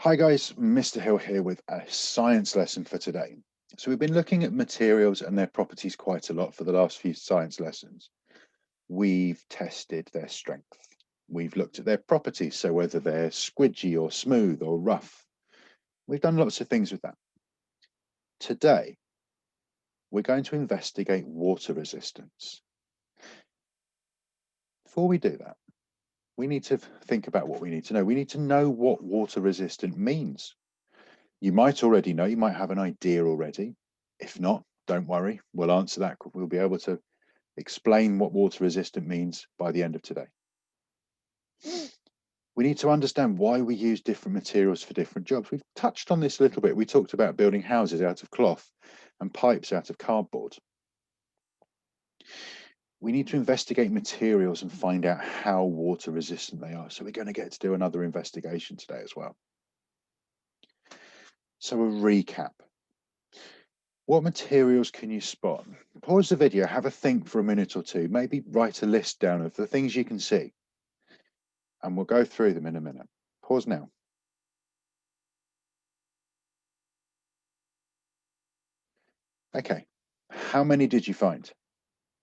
Hi guys, Mr. Hill here with a science lesson for today. So we've been looking at materials and their properties quite a lot for the last few science lessons. We've tested their strength. We've looked at their properties, so whether they're squidgy or smooth or rough. We've done lots of things with that. Today, we're going to investigate water resistance. Before we do that, we need to think about what we need to know. We need to know what water resistant means. You might already know, you might have an idea already. If not, don't worry, we'll answer that. We'll be able to explain what water resistant means by the end of today. We need to understand why we use different materials for different jobs. We've touched on this a little bit. We talked about building houses out of cloth and pipes out of cardboard. We need to investigate materials and find out how water resistant they are. So we're going to get to do another investigation today as well. So a recap. What materials can you spot? Pause the video, have a think for a minute or two, maybe write a list down of the things you can see, and we'll go through them in a minute. Pause now. Okay, how many did you find?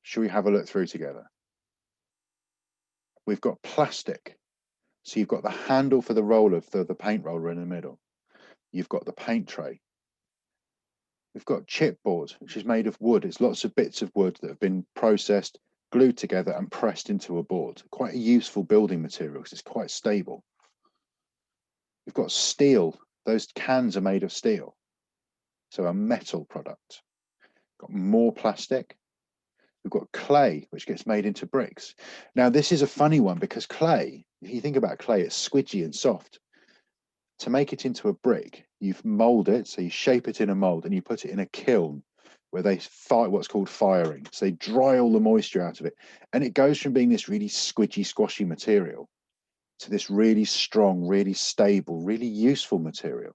Should we have a look through together? We've got plastic. So you've got the handle for the roller, for the paint roller in the middle. You've got the paint tray. We've got chipboard, which is made of wood. It's lots of bits of wood that have been processed, glued together and pressed into a board. Quite a useful building material because it's quite stable. We've got steel. Those cans are made of steel. So a metal product. Got more plastic. We've got clay, which gets made into bricks. Now, this is a funny one because clay, if you think about clay, it's squidgy and soft. To make it into a brick, you mold it, so you shape it in a mold and you put it in a kiln where they fire what's called firing. So they dry all the moisture out of it. And it goes from being this really squidgy, squashy material to this really strong, really stable, really useful material.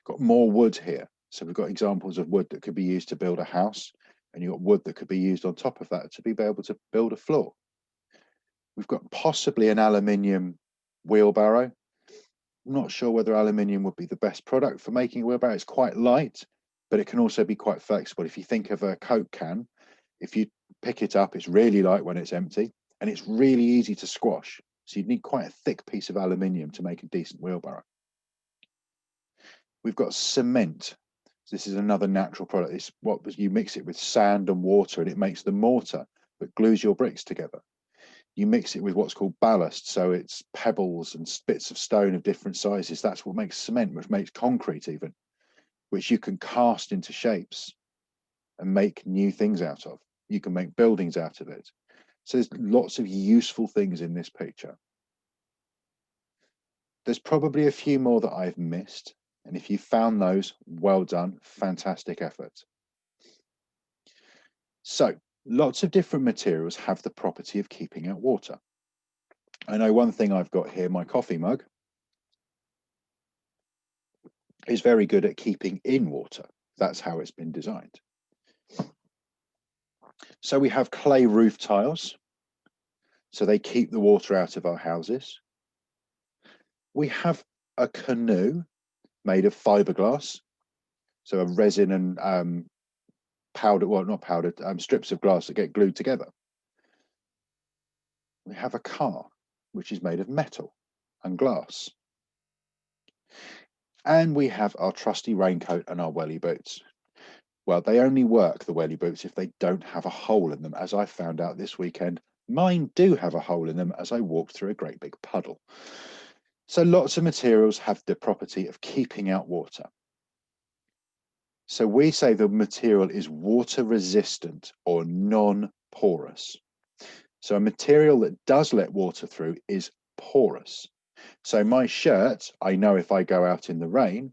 Got more wood here. So we've got examples of wood that could be used to build a house, and you've got wood that could be used on top of that to be able to build a floor. We've got possibly an aluminium wheelbarrow. I'm not sure whether aluminium would be the best product for making a wheelbarrow. It's quite light, but it can also be quite flexible. If you think of a Coke can, if you pick it up, it's really light when it's empty, and it's really easy to squash. So you'd need quite a thick piece of aluminium to make a decent wheelbarrow. We've got cement. This is another natural product. It's what you mix it with sand and water, and it makes the mortar that glues your bricks together. You mix it with what's called ballast, so it's pebbles and bits of stone of different sizes. That's what makes cement, which makes concrete even, which you can cast into shapes and make new things out of. You can make buildings out of it. So there's lots of useful things in this picture. There's probably a few more that I've missed. And if you found those, well done, fantastic effort. So lots of different materials have the property of keeping out water. I know one thing I've got here, my coffee mug, is very good at keeping in water. That's how it's been designed. So we have clay roof tiles. So they keep the water out of our houses. We have a canoe made of fiberglass. So a resin and powdered, well, not powdered, strips of glass that get glued together. We have a car, which is made of metal and glass. And we have our trusty raincoat and our welly boots. Well, they only work, the welly boots, if they don't have a hole in them. As I found out this weekend, mine do have a hole in them as I walked through a great big puddle. So lots of materials have the property of keeping out water. So we say the material is water resistant or non-porous. So a material that does let water through is porous. So my shirt, I know if I go out in the rain,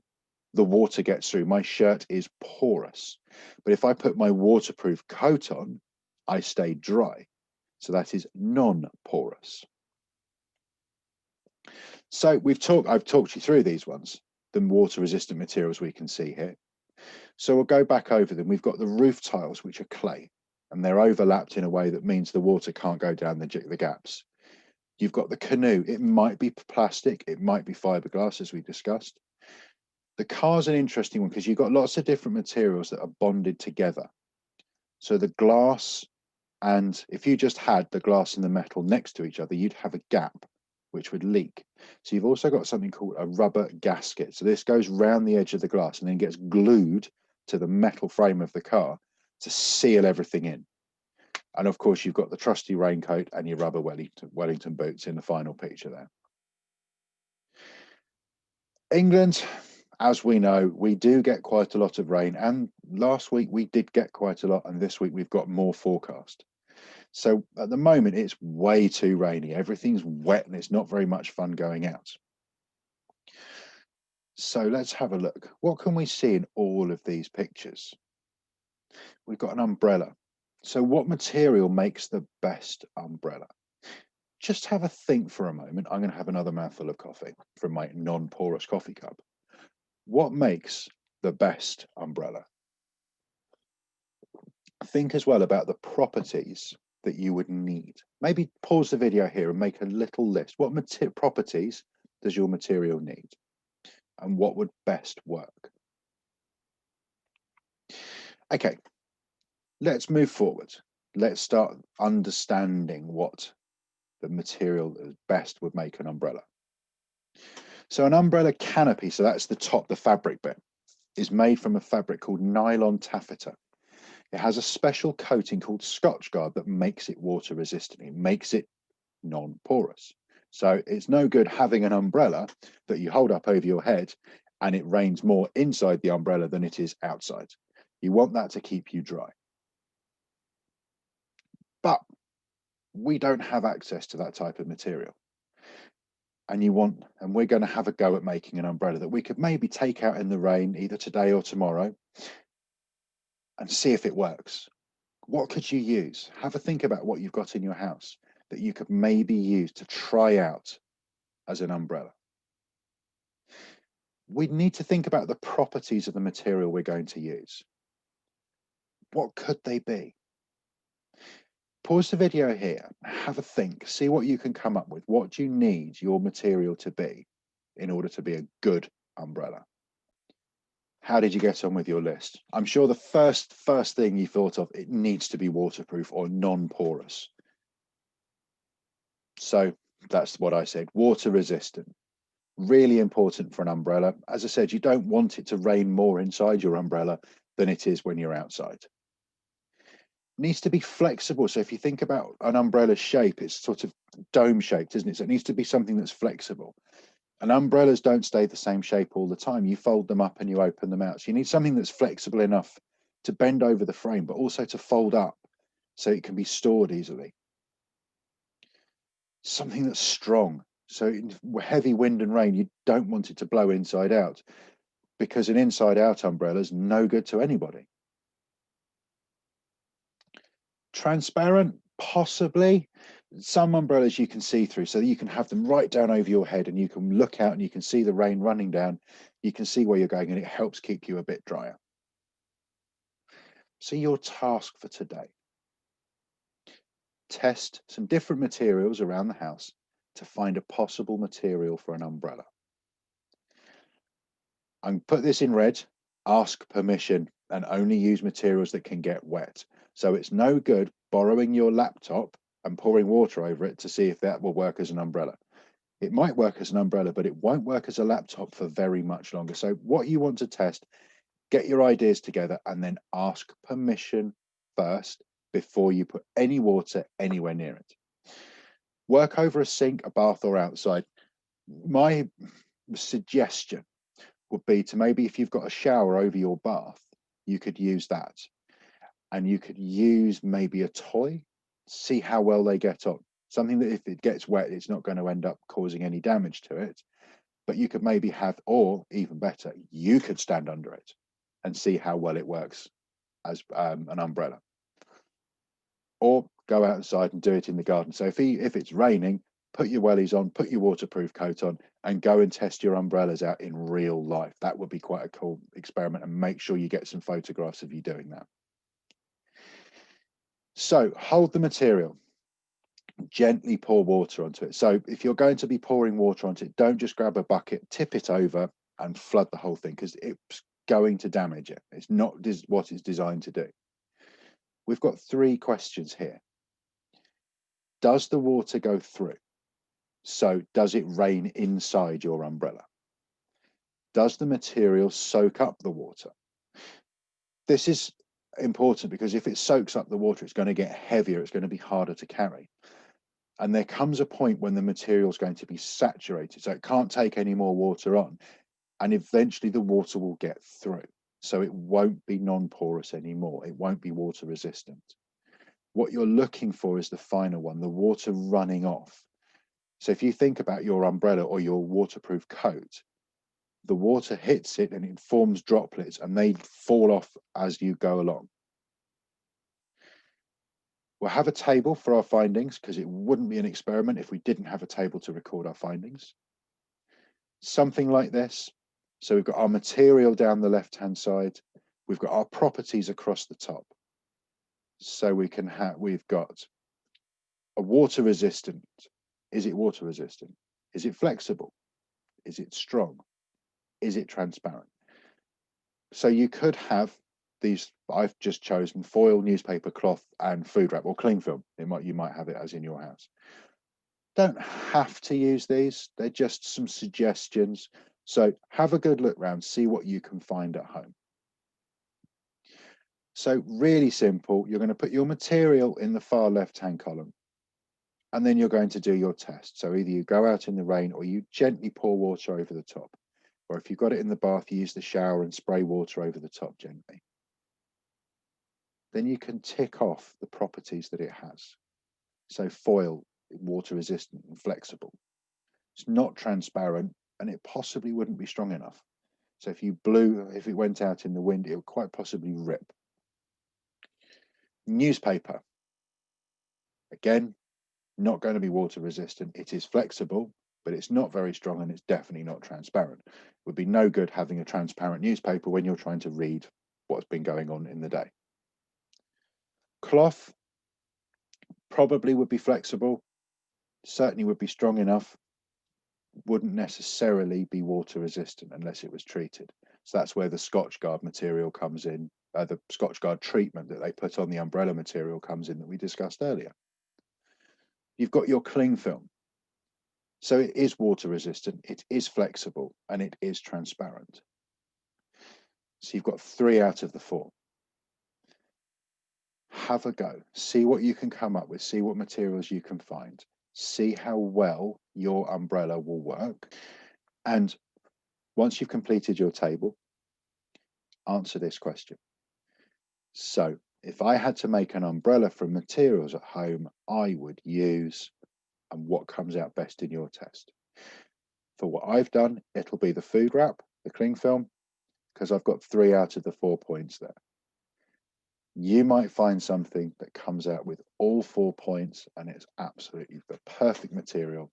the water gets through. My shirt is porous. But if I put my waterproof coat on, I stay dry. So that is non-porous. So I've talked you through these ones, the water resistant materials we can see here. So we'll go back over them. We've got the roof tiles, which are clay, and they're overlapped in a way that means the water can't go down the gaps. You've got the canoe. It might be plastic, it might be fiberglass, as we discussed. The car's an interesting one because you've got lots of different materials that are bonded together. So the glass, and if you just had the glass and the metal next to each other, you'd have a gap which would leak. So you've also got something called a rubber gasket. So this goes round the edge of the glass and then gets glued to the metal frame of the car to seal everything in. And of course, you've got the trusty raincoat and your rubber Wellington boots in the final picture there. England, as we know, we do get quite a lot of rain. And last week we did get quite a lot. And this week we've got more forecast. So at the moment, it's way too rainy. Everything's wet and it's not very much fun going out. So let's have a look. What can we see in all of these pictures? We've got an umbrella. So what material makes the best umbrella? Just have a think for a moment. I'm going to have another mouthful of coffee from my non-porous coffee cup. What makes the best umbrella? Think as well about the properties that you would need. Maybe pause the video here and make a little list. What properties does your material need? And what would best work? Okay, let's move forward. Let's start understanding what the material that best would make an umbrella. So an umbrella canopy, so that's the top, the fabric bit, is made from a fabric called nylon taffeta. It has a special coating called Scotchgard that makes it water resistant. It makes it non-porous. So it's no good having an umbrella that you hold up over your head and it rains more inside the umbrella than it is outside. You want that to keep you dry. But we don't have access to that type of material. And we're going to have a go at making an umbrella that we could maybe take out in the rain either today or tomorrow and see if it works. What could you use? Have a think about what you've got in your house that you could maybe use to try out as an umbrella. We need to think about the properties of the material we're going to use. What could they be? Pause the video here, have a think, see what you can come up with. What do you need your material to be in order to be a good umbrella? How did you get on with your list? I'm sure the first thing you thought of, it needs to be waterproof or non-porous. So that's what I said, water resistant. Really important for an umbrella. As I said, you don't want it to rain more inside your umbrella than it is when you're outside. It needs to be flexible. So if you think about an umbrella shape, it's sort of dome shaped, isn't it? So it needs to be something that's flexible. And umbrellas don't stay the same shape all the time. You fold them up and you open them out. So you need something that's flexible enough to bend over the frame, but also to fold up so it can be stored easily. Something that's strong. So in heavy wind and rain, you don't want it to blow inside out because an inside out umbrella is no good to anybody. Transparent, possibly. Some umbrellas you can see through so that you can have them right down over your head and you can look out and you can see the rain running down. You can see where you're going and it helps keep you a bit drier. So your task for today, test some different materials around the house to find a possible material for an umbrella. And put this in red, ask permission and only use materials that can get wet. So it's no good borrowing your laptop and pouring water over it to see if that will work as an umbrella. It might work as an umbrella, but it won't work as a laptop for very much longer. So what you want to test, get your ideas together and then ask permission first before you put any water anywhere near it. Work over a sink, a bath or outside. My suggestion would be to maybe if you've got a shower over your bath, you could use that. And you could use maybe a toy, see how well they get on. Something that if it gets wet, it's not going to end up causing any damage to it. But you could maybe have, or even better, you could stand under it and see how well it works as an umbrella. Or go outside and do it in the garden. So if it's raining, put your wellies on, put your waterproof coat on, and go and test your umbrellas out in real life. That would be quite a cool experiment, and make sure you get some photographs of you doing that. So hold the material. Gently pour water onto it. So if you're going to be pouring water onto it, don't just grab a bucket, tip it over and flood the whole thing, because it's going to damage it. It's not what it's designed to do. We've got 3 questions here. Does the water go through? So does it rain inside your umbrella? Does the material soak up the water? This is important because if it soaks up the water, it's going to get heavier, it's going to be harder to carry. And there comes a point when the material is going to be saturated, so it can't take any more water on, and eventually the water will get through. So it won't be non-porous anymore. It won't be water resistant. What you're looking for is the final one, the water running off. So if you think about your umbrella or your waterproof coat, the water hits it and it forms droplets and they fall off as you go along. We'll have a table for our findings because it wouldn't be an experiment if we didn't have a table to record our findings. Something like this. So we've got our material down the left-hand side. We've got our properties across the top. So we've got a water resistant. Is it water resistant? Is it flexible? Is it strong? Is it transparent? So you could have these, I've just chosen foil, newspaper, cloth, and food wrap or cling film. You might have it as in your house. Don't have to use these. They're just some suggestions. So have a good look around, see what you can find at home. So really simple. You're going to put your material in the far left-hand column, and then you're going to do your test. So either you go out in the rain or you gently pour water over the top. Or if you've got it in the bath, you use the shower and spray water over the top gently. Then you can tick off the properties that it has. So foil, water resistant and flexible. It's not transparent and it possibly wouldn't be strong enough. So if it went out in the wind, it would quite possibly rip. Newspaper. Again, not going to be water resistant. It is flexible, but it's not very strong and it's definitely not transparent. It would be no good having a transparent newspaper when you're trying to read what's been going on in the day. Cloth probably would be flexible, certainly would be strong enough, wouldn't necessarily be water resistant unless it was treated. So that's where the Scotchgard material comes in, the Scotchgard treatment that they put on the umbrella material comes in that we discussed earlier. You've got your cling film. So it is water resistant, it is flexible, and it is transparent. So you've got 3 out of the 4. Have a go, see what you can come up with, see what materials you can find, see how well your umbrella will work. And once you've completed your table, answer this question. So if I had to make an umbrella from materials at home, I would use, and what comes out best in your test? For what I've done, it'll be the food wrap, the cling film, because I've got 3 out of the 4 points there. You might find something that comes out with all 4 points and it's absolutely the perfect material.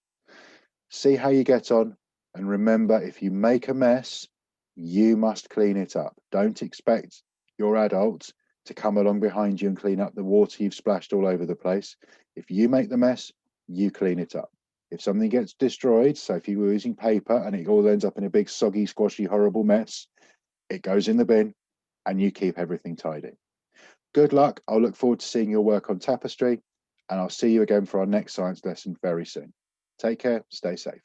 See how you get on, and remember, if you make a mess, you must clean it up. Don't expect your adult to come along behind you and clean up the water you've splashed all over the place. If you make the mess, you clean it up. If something gets destroyed, so if you were using paper and it all ends up in a big soggy, squashy, horrible mess, it goes in the bin and you keep everything tidy. Good luck. I'll look forward to seeing your work on tapestry, and I'll see you again for our next science lesson very soon. Take care, stay safe.